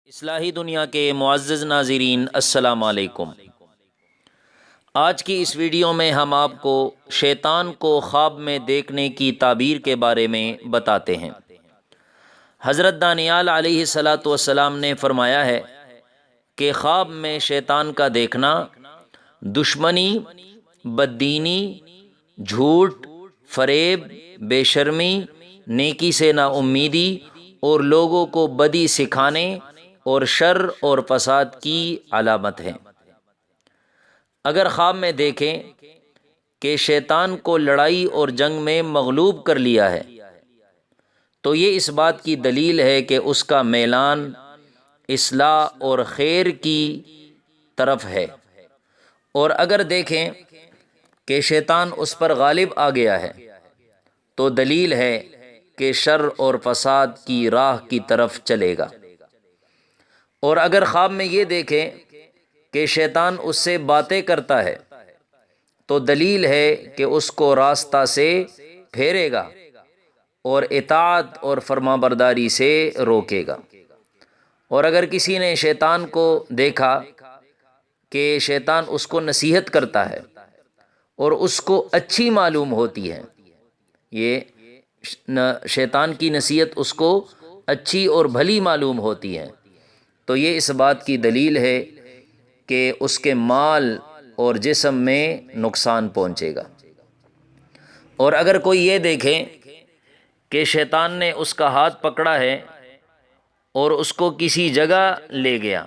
اصلاحی دنیا کے معزز ناظرین، السلام علیکم۔ آج کی اس ویڈیو میں ہم آپ کو شیطان کو خواب میں دیکھنے کی تعبیر کے بارے میں بتاتے ہیں۔ حضرت دانیال علیہ السلام نے فرمایا ہے کہ خواب میں شیطان کا دیکھنا دشمنی، بددینی، جھوٹ، فریب، بے شرمی، نیکی سے نا امیدی اور لوگوں کو بدی سکھانے اور شر اور فساد کی علامت ہے۔ اگر خواب میں دیکھیں کہ شیطان کو لڑائی اور جنگ میں مغلوب کر لیا ہے تو یہ اس بات کی دلیل ہے کہ اس کا میلان اصلاح اور خیر کی طرف ہے، اور اگر دیکھیں کہ شیطان اس پر غالب آ گیا ہے تو دلیل ہے کہ شر اور فساد کی راہ کی طرف چلے گا۔ اور اگر خواب میں یہ دیکھیں کہ شیطان اس سے باتیں کرتا ہے تو دلیل ہے کہ اس کو راستہ سے پھیرے گا اور اطاعت اور فرمانبرداری سے روکے گا۔ اور اگر کسی نے شیطان کو دیکھا کہ شیطان اس کو نصیحت کرتا ہے اور اس کو اچھی معلوم ہوتی ہے، یہ شیطان کی نصیحت اس کو اچھی اور بھلی معلوم ہوتی ہے، تو یہ اس بات کی دلیل ہے کہ اس کے مال اور جسم میں نقصان پہنچے گا۔ اور اگر کوئی یہ دیکھے کہ شیطان نے اس کا ہاتھ پکڑا ہے اور اس کو کسی جگہ لے گیا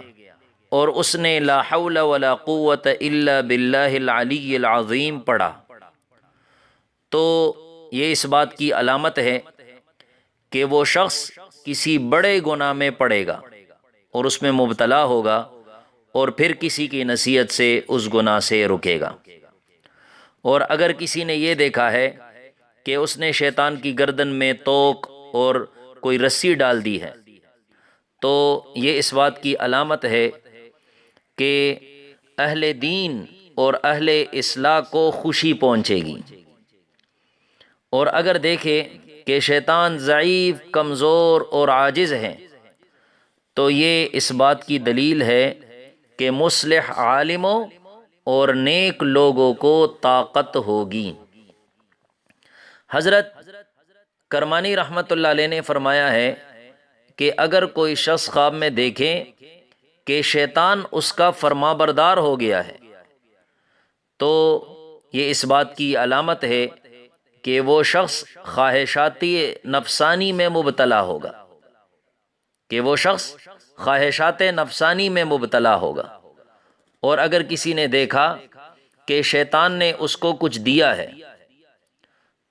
اور اس نے لا حول ولا قوت الا باللہ العلی العظیم پڑھا، تو یہ اس بات کی علامت ہے کہ وہ شخص کسی بڑے گناہ میں پڑے گا اور اس میں مبتلا ہوگا اور پھر کسی کی نصیحت سے اس گناہ سے رکے گا۔ اور اگر کسی نے یہ دیکھا ہے کہ اس نے شیطان کی گردن میں توق اور کوئی رسی ڈال دی ہے تو یہ اس بات کی علامت ہے کہ اہل دین اور اہل اصلاح کو خوشی پہنچے گی۔ اور اگر دیکھے کہ شیطان ضعیف، کمزور اور عاجز ہے تو یہ اس بات کی دلیل ہے کہ مصلح عالموں اور نیک لوگوں کو طاقت ہوگی۔ حضرت کرمانی رحمۃ اللہ علیہ نے فرمایا ہے کہ اگر کوئی شخص خواب میں دیکھے کہ شیطان اس کا فرمانبردار ہو گیا ہے تو یہ اس بات کی علامت ہے کہ وہ شخص خواہشاتی نفسانی میں مبتلا ہوگا، کہ وہ شخص خواہشات نفسانی میں مبتلا ہوگا۔ اور اگر کسی نے دیکھا کہ شیطان نے اس کو کچھ دیا ہے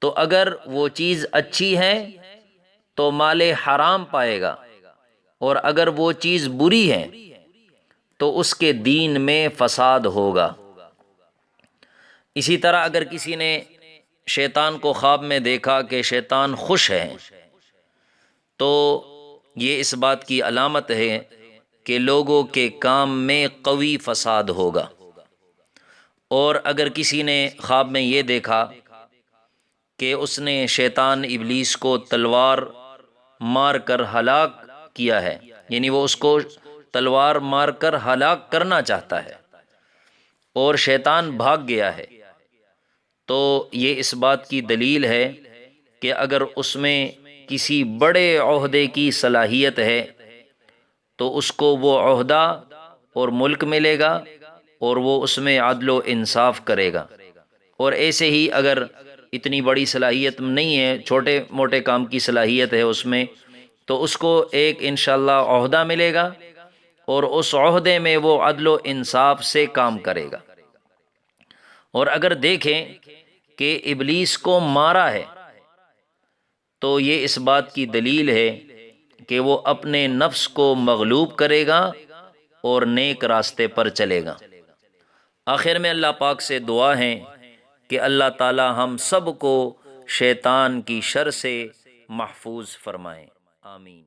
تو اگر وہ چیز اچھی ہے تو مال حرام پائے گا، اور اگر وہ چیز بری ہے تو اس کے دین میں فساد ہوگا۔ اسی طرح اگر کسی نے شیطان کو خواب میں دیکھا کہ شیطان خوش ہے تو یہ اس بات کی علامت ہے کہ لوگوں کے کام میں قوی فساد ہوگا۔ اور اگر کسی نے خواب میں یہ دیکھا کہ اس نے شیطان ابلیس کو تلوار مار کر ہلاک کیا ہے، یعنی وہ اس کو تلوار مار کر ہلاک کرنا چاہتا ہے اور شیطان بھاگ گیا ہے، تو یہ اس بات کی دلیل ہے کہ اگر اس میں کسی بڑے عہدے کی صلاحیت ہے تو اس کو وہ عہدہ اور ملک ملے گا اور وہ اس میں عدل و انصاف کرے گا۔ اور ایسے ہی اگر اتنی بڑی صلاحیت نہیں ہے، چھوٹے موٹے کام کی صلاحیت ہے اس میں، تو اس کو ایک انشاءاللہ عہدہ ملے گا اور اس عہدے میں وہ عدل و انصاف سے کام کرے گا۔ اور اگر دیکھیں کہ ابلیس کو مارا ہے تو یہ اس بات کی دلیل ہے کہ وہ اپنے نفس کو مغلوب کرے گا اور نیک راستے پر چلے گا۔ آخر میں اللہ پاک سے دعا ہے کہ اللہ تعالی ہم سب کو شیطان کی شر سے محفوظ فرمائے، آمین۔